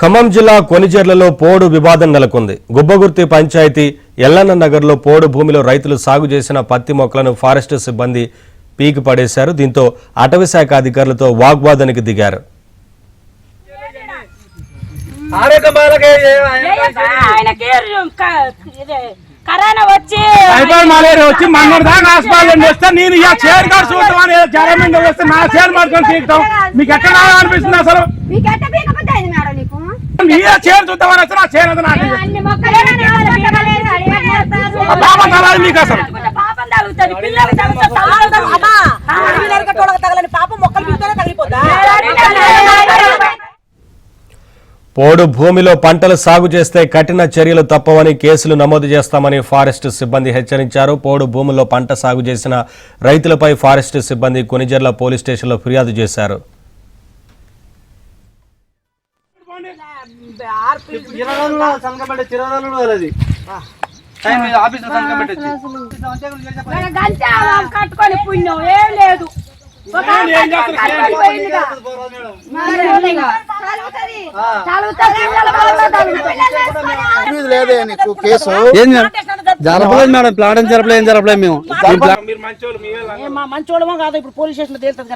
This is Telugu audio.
ఖమ్మం జిల్లా కొనిజర్లలో పోడు వివాదం నెలకొంది. గుబ్బగుర్తి పంచాయతీ ఎల్లన్న నగర్లో పోడు భూమిలో రైతులు సాగు చేసిన పత్తి మొక్కలను ఫారెస్ట్ సిబ్బంది పీకి పడేశారు. దీంతో అటవీ శాఖ అధికారులతో వాగ్వాదానికి దిగారు. కరోనా వచ్చి మలేరియా వచ్చి మన్నడు దాకా హాస్పిటల్ వస్తే నేను ఇక చైర్ కార్డు చూద్దామని జ్వరం మీద వస్తే నా చైర్ మార్కొని తీస్తాం. మీకు ఎక్కడ అనిపిస్తుంది అసలు చైర్ చూద్దామని వస్తే నా చైర్ మీకు అసలు పోడు భూమిలో పంటలు సాగు చేస్తే కఠిన చర్యలు తప్పవని, కేసులు నమోదు చేస్తామని ఫారెస్ట్ సిబ్బంది హెచ్చరించారు. పోడు భూముల్లో పంట సాగు చేసిన రైతులపై ఫారెస్ట్ సిబ్బంది కొనిజర్ల పోలీస్ స్టేషన్లో ఫిర్యాదు చేశారు. జరపలేదు మేడం, ప్లాన్ జరపలేదు, ఏం జరపలేదు. మేము మంచోళ్ళమో కాదు, ఇప్పుడు పోలీస్ స్టేషన్ లో తేలుతుంది.